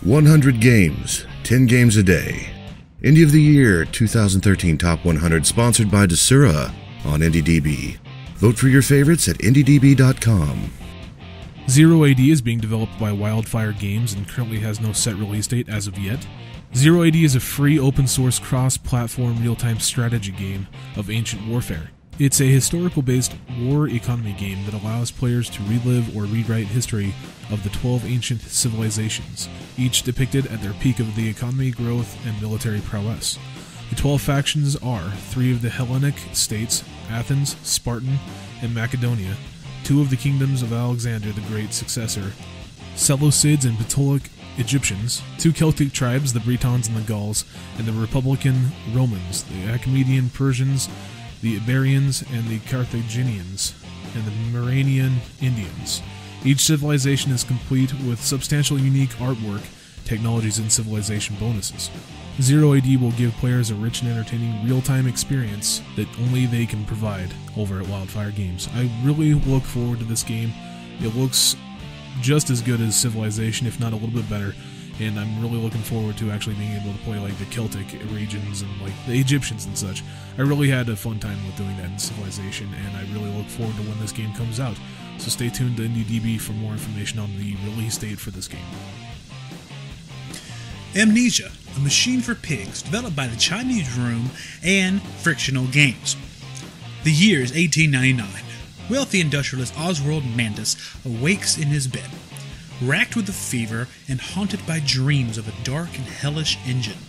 100 games, 10 games a day. Indie of the Year 2013 Top 100 sponsored by Desura on IndieDB. Vote for your favorites at IndieDB.com. Zero AD is being developed by Wildfire Games and currently has no set release date as of yet. Zero AD is a free open-source cross-platform real-time strategy game of ancient warfare. It's a historical-based war economy game that allows players to relive or rewrite history of the 12 ancient civilizations, each depicted at their peak of the economy, growth, and military prowess. The 12 factions are 3 of the Hellenic states, Athens, Spartan, and Macedonia, 2 of the kingdoms of Alexander the Great's successor, Seleucids and Ptolemaic Egyptians, 2 Celtic tribes, the Bretons and the Gauls, and the Republican Romans, the Achaemenian Persians, the Iberians and the Carthaginians, and the Muranian Indians. Each civilization is complete with substantial unique artwork, technologies, and civilization bonuses. Zero AD will give players a rich and entertaining real-time experience that only they can provide over at Wildfire Games. I really look forward to this game. It looks just as good as Civilization, if not a little bit better, and I'm really looking forward to actually being able to play like the Celtic regions and like the Egyptians and such. I really had a fun time with doing that in Civilization, and I really look forward to when this game comes out. So stay tuned to IndieDB for more information on the release date for this game. AMNESIA, a machine for pigs, developed by the Chinese Room and Frictional Games. The year is 1899. Wealthy industrialist Oswald Mandus awakes in his bed, racked with a fever and haunted by dreams of a dark and hellish engine,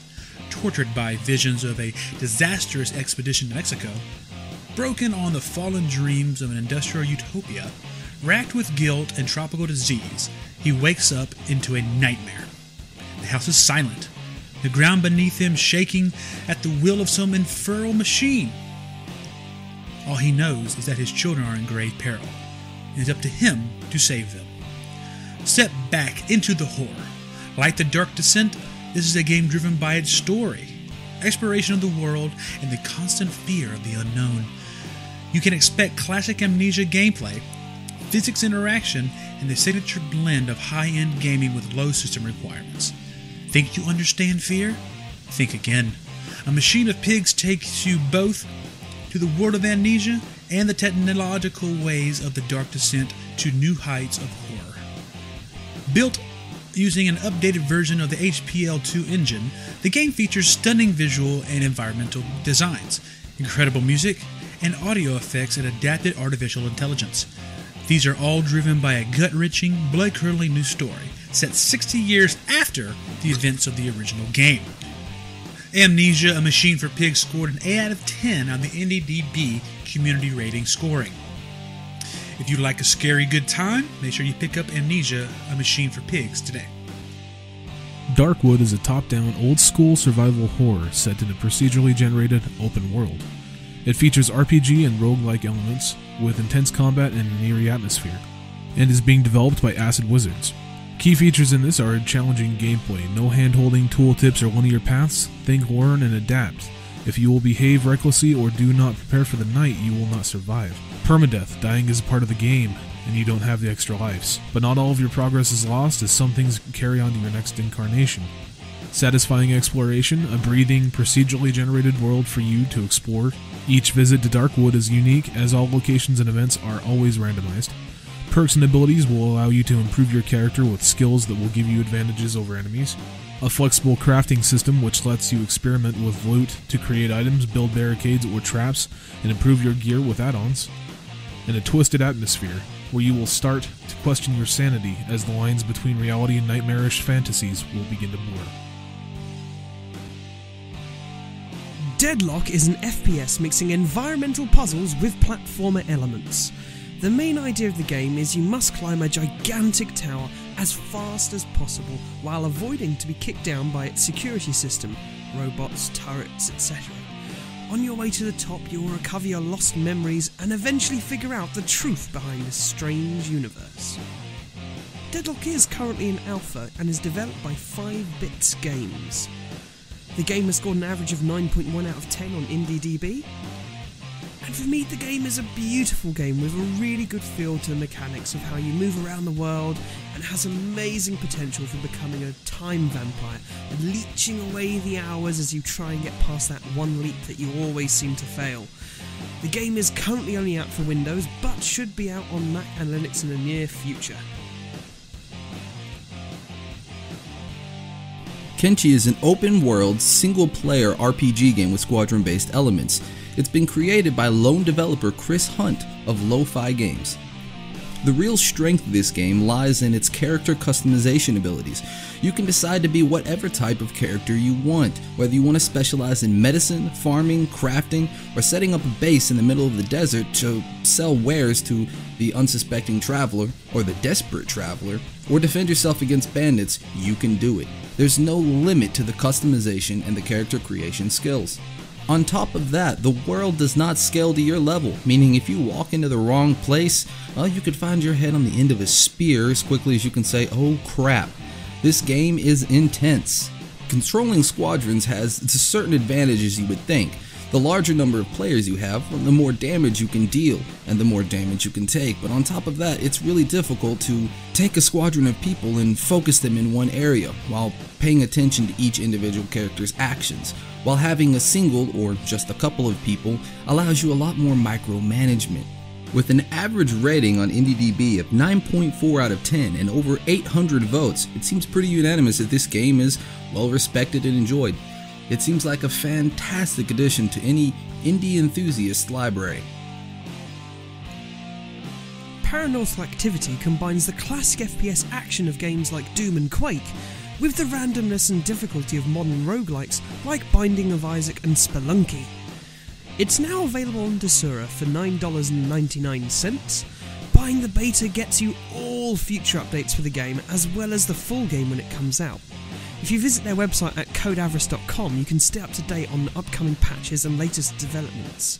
tortured by visions of a disastrous expedition to Mexico, broken on the fallen dreams of an industrial utopia, racked with guilt and tropical disease, he wakes up into a nightmare. The house is silent, the ground beneath him shaking at the will of some infernal machine. All he knows is that his children are in grave peril, and it's up to him to save them. Step back into the horror. Like The Dark Descent, this is a game driven by its story, exploration of the world, and the constant fear of the unknown. You can expect classic Amnesia gameplay, physics interaction, and the signature blend of high-end gaming with low system requirements. Think you understand fear? Think again. A Machine of Pigs takes you both to the world of Amnesia and the technological ways of The Dark Descent to new heights of horror. Built using an updated version of the HPL2 engine, the game features stunning visual and environmental designs, incredible music, and audio effects and adapted artificial intelligence. These are all driven by a gut-wrenching, blood-curdling new story, set 60 years after the events of the original game. Amnesia, a Machine for Pigs, scored an 8 out of 10 on the IndieDB community rating scoring. If you like a scary good time, make sure you pick up Amnesia, a Machine for Pigs today. DARKWOOD is a top-down, old-school survival horror set in a procedurally generated open world. It features RPG and roguelike elements, with intense combat and an eerie atmosphere, and is being developed by Acid Wizards. Key features in this are challenging gameplay, no hand-holding tooltips or linear paths. Think, learn, and adapt. If you will behave recklessly or do not prepare for the night, you will not survive. Permadeath, dying is a part of the game, and you don't have the extra lives. But not all of your progress is lost, as some things carry on to your next incarnation. Satisfying exploration, a breathing, procedurally generated world for you to explore. Each visit to DARKWOOD is unique, as all locations and events are always randomized. Perks and abilities will allow you to improve your character with skills that will give you advantages over enemies. A flexible crafting system which lets you experiment with loot to create items, build barricades or traps, and improve your gear with add-ons. And a twisted atmosphere, where you will start to question your sanity as the lines between reality and nightmarish fantasies will begin to blur. DEADLOCK is an FPS mixing environmental puzzles with platformer elements. The main idea of the game is you must climb a gigantic tower as fast as possible while avoiding to be kicked down by its security system, robots, turrets, etc. On your way to the top, you will recover your lost memories and eventually figure out the truth behind this strange universe. DEADLOCK is currently in alpha and is developed by 5-Bits Games. The game has scored an average of 9.1 out of 10 on IndieDB, And for me, the game is a beautiful game with a really good feel to the mechanics of how you move around the world, and has amazing potential for becoming a time vampire and leeching away the hours as you try and get past that one leap that you always seem to fail. The game is currently only out for Windows, but should be out on Mac and Linux in the near future. KENSHI is an open-world, single-player RPG game with squadron-based elements. It's been created by lone developer Chris Hunt of Lo-Fi Games. The real strength of this game lies in its character customization abilities. You can decide to be whatever type of character you want, whether you want to specialize in medicine, farming, crafting, or setting up a base in the middle of the desert to sell wares to the unsuspecting traveler or the desperate traveler, or defend yourself against bandits. You can do it. There's no limit to the customization and the character creation skills. On top of that, the world does not scale to your level, meaning if you walk into the wrong place, well, you could find your head on the end of a spear as quickly as you can say, oh crap. This game is intense. Controlling squadrons has certain advantages you would think. The larger number of players you have, the more damage you can deal, and the more damage you can take. But on top of that, it's really difficult to take a squadron of people and focus them in one area, while paying attention to each individual character's actions. While having a single, or just a couple of people, allows you a lot more micromanagement. With an average rating on IndieDB of 9.4 out of 10 and over 800 votes, it seems pretty unanimous that this game is well respected and enjoyed. It seems like a fantastic addition to any indie enthusiast library. Paranormal Activity combines the classic FPS action of games like Doom and Quake with the randomness and difficulty of modern roguelikes like Binding of Isaac and Spelunky. It's now available on Desura for $9.99. Buying the beta gets you all future updates for the game, as well as the full game when it comes out. If you visit their website at codeavarice.com, you can stay up to date on the upcoming patches and latest developments.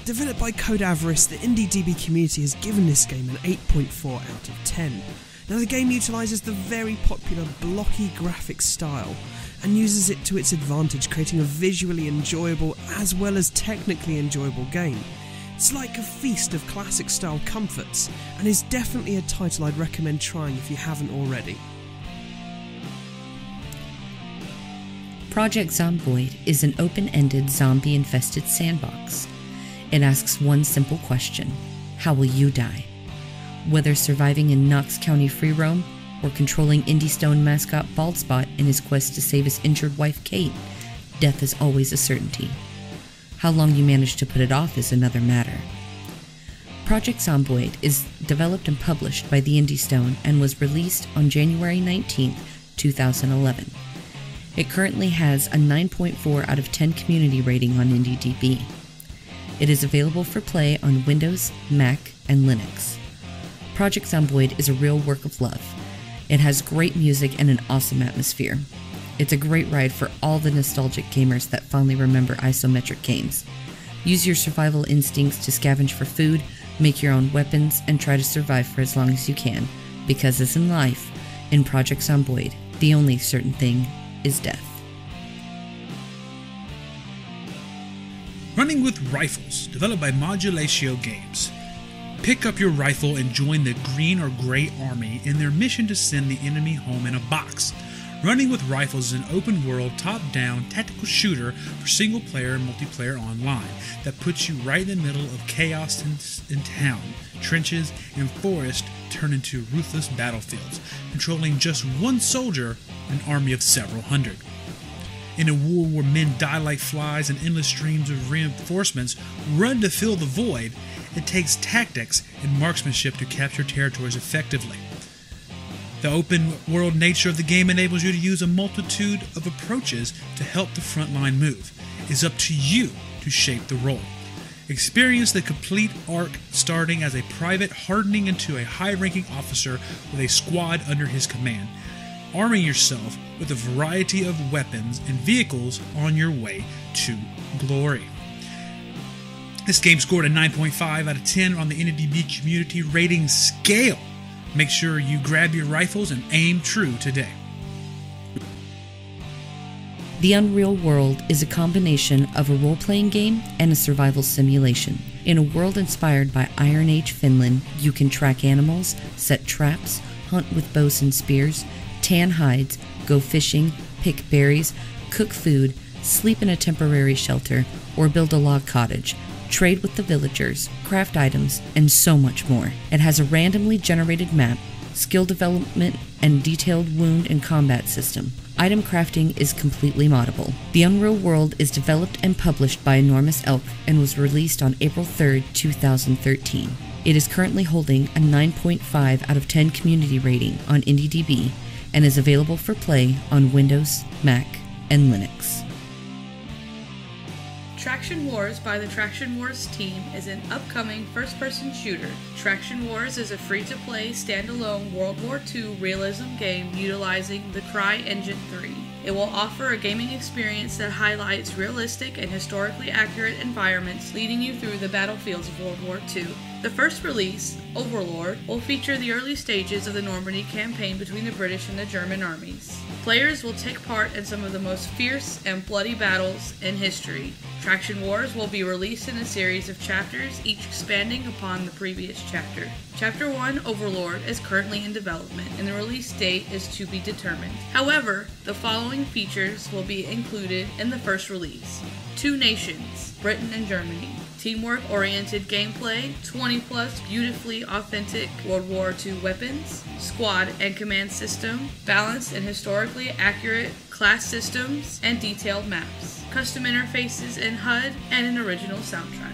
Developed by Code Avarice, the IndieDB community has given this game an 8.4 out of 10. Now, the game utilises the very popular blocky graphics style and uses it to its advantage, creating a visually enjoyable as well as technically enjoyable game. It's like a feast of classic style comforts, and is definitely a title I'd recommend trying if you haven't already. Project Zomboid is an open-ended zombie-infested sandbox. It asks one simple question: how will you die? Whether surviving in Knox County free roam, or controlling IndieStone mascot Baldspot in his quest to save his injured wife Kate, death is always a certainty. How long you manage to put it off is another matter. Project Zomboid is developed and published by the IndieStone and was released on January 19, 2011. It currently has a 9.4 out of 10 community rating on IndieDB. It is available for play on Windows, Mac, and Linux. Project Zomboid is a real work of love. It has great music and an awesome atmosphere. It's a great ride for all the nostalgic gamers that fondly remember isometric games. Use your survival instincts to scavenge for food, make your own weapons, and try to survive for as long as you can, because as in life, in Project Zomboid, the only certain thing is death. Running with Rifles, developed by Modulatio Games. Pick up your rifle and join the Green or Gray Army in their mission to send the enemy home in a box. Running with Rifles is an open-world, top-down tactical shooter for single-player and multiplayer online that puts you right in the middle of chaos in town. Trenches and forest turn into ruthless battlefields, controlling just one soldier, an army of several hundred. In a war where men die like flies and endless streams of reinforcements run to fill the void, it takes tactics and marksmanship to capture territories effectively. The open-world nature of the game enables you to use a multitude of approaches to help the front line move. It's up to you to shape the role. Experience the complete arc, starting as a private hardening into a high-ranking officer with a squad under his command, arming yourself with a variety of weapons and vehicles on your way to glory. This game scored a 9.5 out of 10 on the IndieDB community rating scale. Make sure you grab your rifles and aim true today. The Unreal World is a combination of a role-playing game and a survival simulation. In a world inspired by Iron Age Finland, you can track animals, set traps, hunt with bows and spears, tan hides, go fishing, pick berries, cook food, sleep in a temporary shelter, or build a log cottage, trade with the villagers, craft items, and so much more. It has a randomly generated map, skill development, and detailed wound and combat system. Item crafting is completely moddable. The Unreal World is developed and published by Enormous Elk and was released on April 3rd, 2013. It is currently holding a 9.5 out of 10 community rating on IndieDB and is available for play on Windows, Mac, and Linux. Traction Wars by the Traction Wars team is an upcoming first-person shooter. Traction Wars is a free-to-play, standalone World War II realism game utilizing the CryEngine 3. It will offer a gaming experience that highlights realistic and historically accurate environments leading you through the battlefields of World War II. The first release, Overlord, will feature the early stages of the Normandy campaign between the British and the German armies. Players will take part in some of the most fierce and bloody battles in history. Traction Wars will be released in a series of chapters, each expanding upon the previous chapter. Chapter 1, Overlord, is currently in development, and the release date is to be determined. However, the following features will be included in the first release. 2 nations, Britain and Germany. Teamwork-oriented gameplay, 20-plus beautifully authentic World War II weapons, squad and command system, balanced and historically accurate class systems, and detailed maps, custom interfaces in HUD, and an original soundtrack.